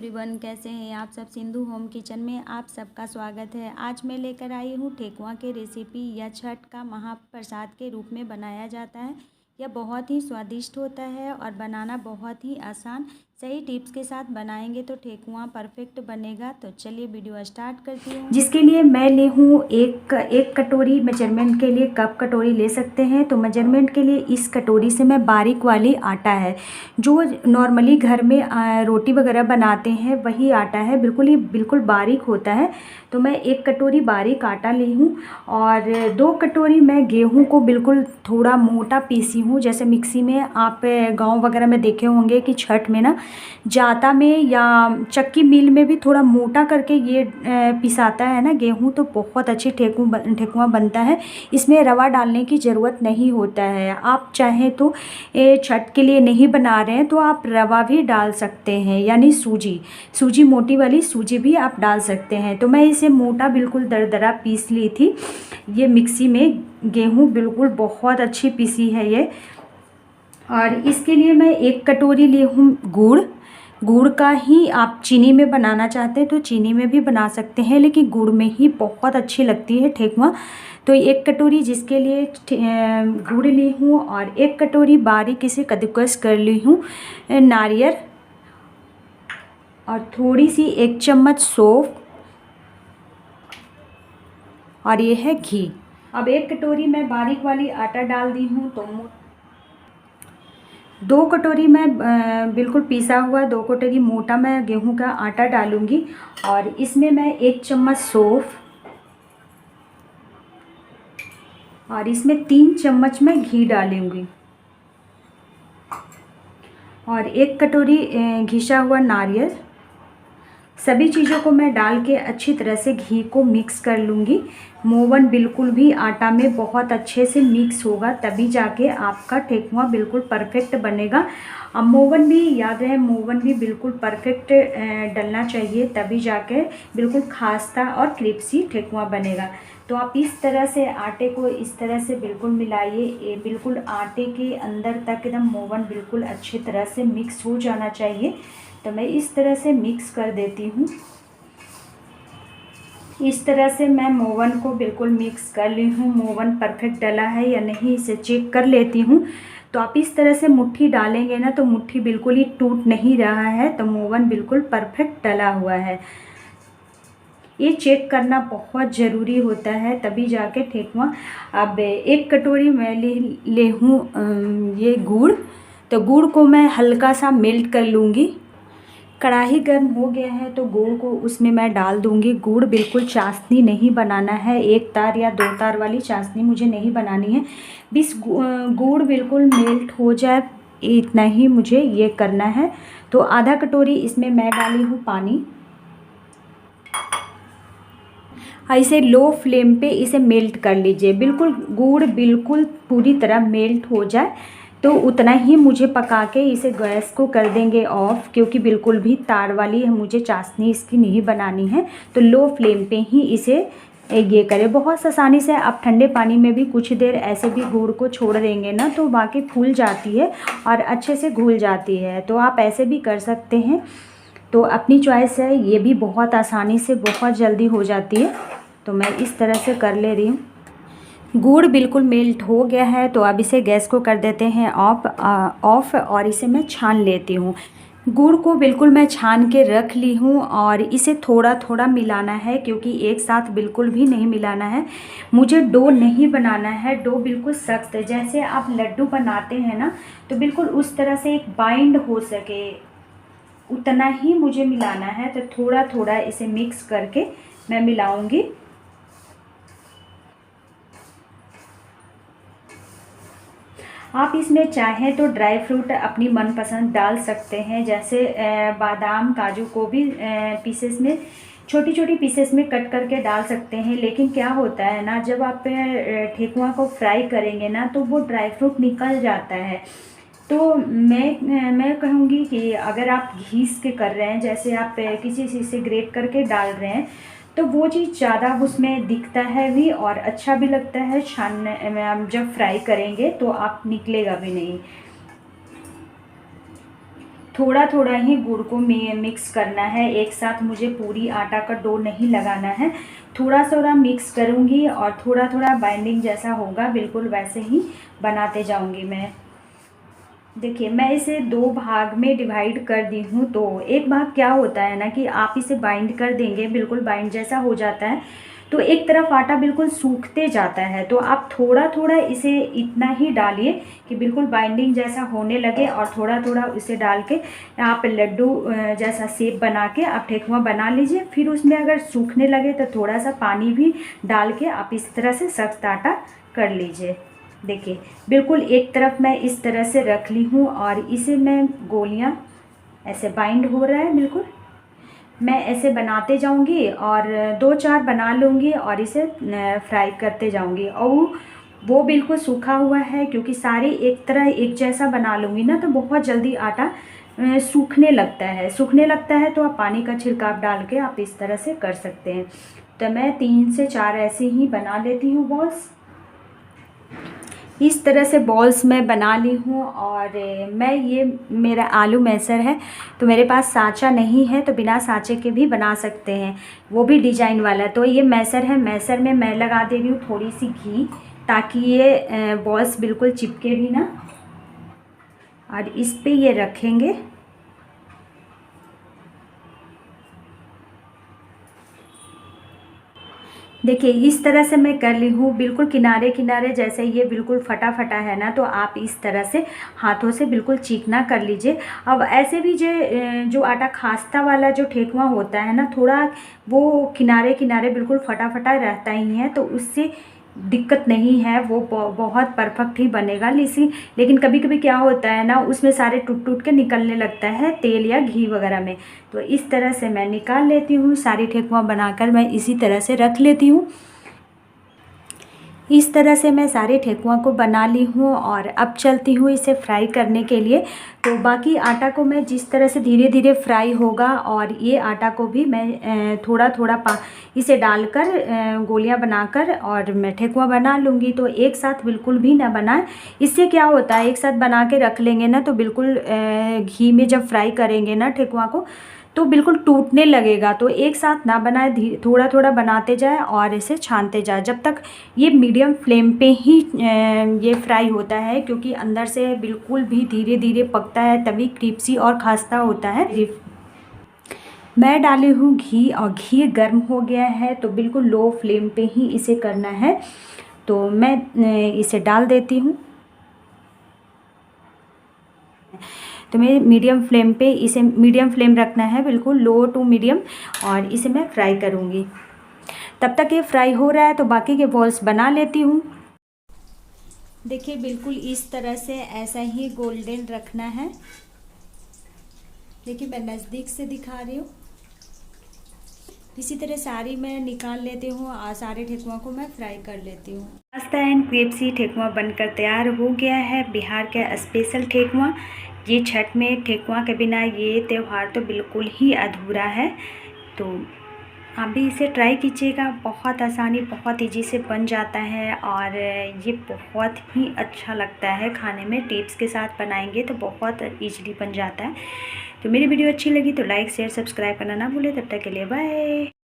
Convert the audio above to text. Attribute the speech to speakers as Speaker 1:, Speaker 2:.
Speaker 1: Everyone, कैसे हैं आप सब। सिंधु होम किचन में आप सबका स्वागत है। आज मैं लेकर आई हूँ ठेकुआ की रेसिपी। यह छठ का महाप्रसाद के रूप में बनाया जाता है। यह बहुत ही स्वादिष्ट होता है और बनाना बहुत ही आसान। सही टिप्स के साथ बनाएंगे तो ठेकुआ परफेक्ट बनेगा। तो चलिए वीडियो स्टार्ट करती हूँ। जिसके लिए मैं ले हूँ एक कटोरी। मेजरमेंट के लिए कप कटोरी ले सकते हैं। तो मेजरमेंट के लिए इस कटोरी से मैं बारीक वाली आटा है जो नॉर्मली घर में रोटी वगैरह बनाते हैं वही आटा है, बिल्कुल बारीक होता है। तो मैं एक कटोरी बारीक आटा ली हूँ और 2 कटोरी मैं गेहूं को बिल्कुल थोड़ा मोटा पीसी हूँ। जैसे मिक्सी में आप गांव वगैरह में देखे होंगे कि छठ में ना जाता में या चक्की मिल में भी थोड़ा मोटा करके ये पिसाता है ना गेहूं, तो बहुत अच्छी ठेकुआ बनता है। इसमें रवा डालने की ज़रूरत नहीं होता है। आप चाहें तो छठ के लिए नहीं बना रहे हैं तो आप रवा भी डाल सकते हैं, यानी सूजी मोटी वाली सूजी भी आप डाल सकते हैं। तो मैं इसे मोटा बिल्कुल दरदरा पीस ली थी ये मिक्सी में। गेहूं बिल्कुल बहुत अच्छी पीसी है ये। और इसके लिए मैं 1 कटोरी ली हूँ गुड़ का ही। आप चीनी में बनाना चाहते हैं तो चीनी में भी बना सकते हैं, लेकिन गुड़ में ही बहुत अच्छी लगती है ठेकुआ। तो 1 कटोरी जिसके लिए गुड़ ली हूँ और 1 कटोरी बारीक इसे कद्दूकस कर ली हूँ नारियल, और थोड़ी सी 1 चम्मच सौंफ, और ये है घी। अब 1 कटोरी मैं बारीक वाली आटा डाल दी हूँ। तो 2 कटोरी मैं बिल्कुल पीसा हुआ 2 कटोरी मोटा मैं गेहूं का आटा डालूंगी, और इसमें मैं 1 चम्मच सौंफ, और इसमें 3 चम्मच मैं घी डालूंगी, और 1 कटोरी घिसा हुआ नारियल। सभी चीज़ों को मैं डाल के अच्छी तरह से घी को मिक्स कर लूँगी। मोवन बिल्कुल भी आटा में बहुत अच्छे से मिक्स होगा, तभी जाके आपका ठेकुआ बिल्कुल परफेक्ट बनेगा। अब मोवन भी याद रहे, मोवन भी बिल्कुल परफेक्ट डलना चाहिए, तभी जाके बिल्कुल खास्ता और क्रिस्पी ठेकुआ बनेगा। तो आप इस तरह से आटे को इस तरह से बिल्कुल मिलाइए। बिल्कुल आटे के अंदर तक एकदम मोवन बिल्कुल अच्छी तरह से मिक्स हो जाना चाहिए। तो मैं इस तरह से मिक्स कर देती हूँ। इस तरह से मैं मोवन को बिल्कुल मिक्स कर ली हूँ। मोवन परफेक्ट डला है या नहीं इसे चेक कर लेती हूँ। तो आप इस तरह से मुट्ठी डालेंगे ना तो मुट्ठी बिल्कुल ही टूट नहीं रहा है, तो मोवन बिल्कुल परफेक्ट डला हुआ है। ये चेक करना बहुत ज़रूरी होता है, तभी जाके ठेकुआ। अब 1 कटोरी मैं ले हूँ ये गुड़। तो गुड़ को मैं हल्का सा मेल्ट कर लूँगी। कढ़ाई गर्म हो गया है तो गुड़ को उसमें मैं डाल दूंगी। गुड़ बिल्कुल चाशनी नहीं बनाना है, 1 तार या 2 तार वाली चाशनी मुझे नहीं बनानी है। बस गुड़ बिल्कुल मेल्ट हो जाए इतना ही मुझे ये करना है। तो आधा कटोरी इसमें मैं डाली हूँ पानी। ऐसे लो फ्लेम पे इसे मेल्ट कर लीजिए। बिल्कुल गुड़ बिल्कुल पूरी तरह मेल्ट हो जाए तो उतना ही मुझे पका के इसे गैस को कर देंगे ऑफ, क्योंकि बिल्कुल भी तार वाली मुझे चाशनी इसकी नहीं बनानी है। तो लो फ्लेम पे ही इसे ये करें। बहुत आसानी से आप ठंडे पानी में भी कुछ देर ऐसे भी गुड़ को छोड़ देंगे ना तो बाकी फूल जाती है और अच्छे से घुल जाती है। तो आप ऐसे भी कर सकते हैं, तो अपनी चॉइस है। ये भी बहुत आसानी से बहुत जल्दी हो जाती है। तो मैं इस तरह से कर ले रही हूँ। गुड़ बिल्कुल मेल्ट हो गया है तो अब इसे गैस को कर देते हैं ऑफ, और इसे मैं छान लेती हूँ। गुड़ को बिल्कुल मैं छान के रख ली हूँ, और इसे थोड़ा थोड़ा मिलाना है, क्योंकि एक साथ बिल्कुल भी नहीं मिलाना है। मुझे डो नहीं बनाना है, डो बिल्कुल सख्त है। जैसे आप लड्डू बनाते हैं ना तो बिल्कुल उस तरह से एक बाइंड हो सके उतना ही मुझे मिलाना है। तो थोड़ा थोड़ा इसे मिक्स करके मैं मिलाऊंगी। आप इसमें चाहें तो ड्राई फ्रूट अपनी मनपसंद डाल सकते हैं, जैसे बादाम काजू को भी पीसेस में छोटी छोटी पीसेस में कट करके डाल सकते हैं। लेकिन क्या होता है ना, जब आप ठेकुआ को फ्राई करेंगे ना तो वो ड्राई फ्रूट निकल जाता है। तो मैं कहूँगी कि अगर आप घीस के कर रहे हैं, जैसे आप किसी चीज़ से ग्रेट करके डाल रहे हैं, तो वो चीज़ ज़्यादा उसमें दिखता है भी और अच्छा भी लगता है। छानने में हम जब फ्राई करेंगे तो आप निकलेगा भी नहीं। थोड़ा थोड़ा ही गुड़ को मिक्स करना है, एक साथ मुझे पूरी आटा का डो नहीं लगाना है। थोड़ा थोड़ा मिक्स करूँगी और थोड़ा थोड़ा बाइंडिंग जैसा होगा बिल्कुल वैसे ही बनाते जाऊँगी मैं। देखिए मैं इसे 2 भाग में डिवाइड कर दी हूँ। तो एक भाग क्या होता है ना कि आप इसे बाइंड कर देंगे, बिल्कुल बाइंड जैसा हो जाता है, तो एक तरफ आटा बिल्कुल सूखते जाता है। तो आप थोड़ा थोड़ा इसे इतना ही डालिए कि बिल्कुल बाइंडिंग जैसा होने लगे, और थोड़ा थोड़ा इसे डाल के आप लड्डू जैसा शेप बना के आप ठेकुआ बना लीजिए। फिर उसमें अगर सूखने लगे तो थोड़ा सा पानी भी डाल के आप इस तरह से सख्त आटा कर लीजिए। देखिए बिल्कुल एक तरफ मैं इस तरह से रख ली हूँ और इसे मैं गोलियाँ ऐसे बाइंड हो रहा है, बिल्कुल मैं ऐसे बनाते जाऊंगी और 2-4 बना लूँगी और इसे फ्राई करते जाऊंगी। और वो बिल्कुल सूखा हुआ है, क्योंकि सारे एक तरह एक जैसा बना लूँगी ना तो बहुत जल्दी आटा सूखने लगता है। तो आप पानी का छिड़काव डाल के आप इस तरह से कर सकते हैं। तो मैं 3 से 4 ऐसे ही बना लेती हूँ बॉल्स। इस तरह से बॉल्स मैं बना ली हूँ। और मैं ये मेरा आलू मैसर है, तो मेरे पास सांचा नहीं है, तो बिना सांचे के भी बना सकते हैं, वो भी डिजाइन वाला। तो ये मैसर है, मैसर में मैं लगा दे रही हूँ थोड़ी सी घी, ताकि ये बॉल्स बिल्कुल चिपके भी ना। और इस पे ये रखेंगे। देखिए इस तरह से मैं कर ली हूँ, बिल्कुल किनारे किनारे जैसे ये बिल्कुल फटा फटा है ना, तो आप इस तरह से हाथों से बिल्कुल चिकना कर लीजिए। अब ऐसे भी जो आटा खास्ता वाला जो ठेकुआ होता है ना, थोड़ा वो किनारे किनारे बिल्कुल फटा फटा रहता ही है, तो उससे दिक्कत नहीं है, वो बहुत परफेक्ट ही बनेगा। लेकिन कभी कभी क्या होता है ना, उसमें सारे टूट टूट के निकलने लगता है तेल या घी वगैरह में। तो इस तरह से मैं निकाल लेती हूँ, सारी ठेकुआ बनाकर मैं इसी तरह से रख लेती हूँ। इस तरह से मैं सारे ठेकुआ को बना ली हूँ और अब चलती हूँ इसे फ्राई करने के लिए। तो बाकी आटा को मैं जिस तरह से धीरे धीरे फ्राई होगा, और ये आटा को भी मैं थोड़ा थोड़ा इसे डालकर गोलियां बनाकर और मैं ठेकुआ बना लूँगी। तो एक साथ बिल्कुल भी ना बनाए, इससे क्या होता है एक साथ बना के रख लेंगे ना, तो बिल्कुल घी में जब फ्राई करेंगे ना ठेकुआ को, तो बिल्कुल टूटने लगेगा। तो एक साथ ना बनाए, थोड़ा थोड़ा बनाते जाए और इसे छानते जाए, जब तक ये मीडियम फ्लेम पे ही ये फ्राई होता है, क्योंकि अंदर से बिल्कुल भी धीरे धीरे पकता है, तभी क्रिस्पी और खास्ता होता है। मैं डाली हूँ घी, और घी गर्म हो गया है, तो बिल्कुल लो फ्लेम पे ही इसे करना है। तो मैं इसे डाल देती हूँ। तो मैं मीडियम फ्लेम रखना है, बिल्कुल लो टू मीडियम, और इसे मैं फ्राई करूँगी। तब तक ये फ्राई हो रहा है तो बाकी के बॉल्स बना लेती हूँ। देखिए बिल्कुल इस तरह से ऐसा ही गोल्डन रखना है। देखिए मैं नज़दीक से दिखा रही हूँ। इसी तरह सारी मैं निकाल लेती हूँ और सारे ठेकुआ को मैं फ्राई कर लेती हूँ। पास्ता एंड क्रिस्पी ठेकुआ बनकर तैयार हो गया है, बिहार का स्पेशल ठेकुआ। ये छठ में ठेकुआ के बिना ये त्यौहार तो बिल्कुल ही अधूरा है। तो आप भी इसे ट्राई कीजिएगा, बहुत आसानी, बहुत ईजी से बन जाता है, और ये बहुत ही अच्छा लगता है खाने में। टिप्स के साथ बनाएंगे तो बहुत ईजिली बन जाता है। तो मेरी वीडियो अच्छी लगी तो लाइक शेयर सब्सक्राइब करना ना भूलें। तब तक के लिए बाय।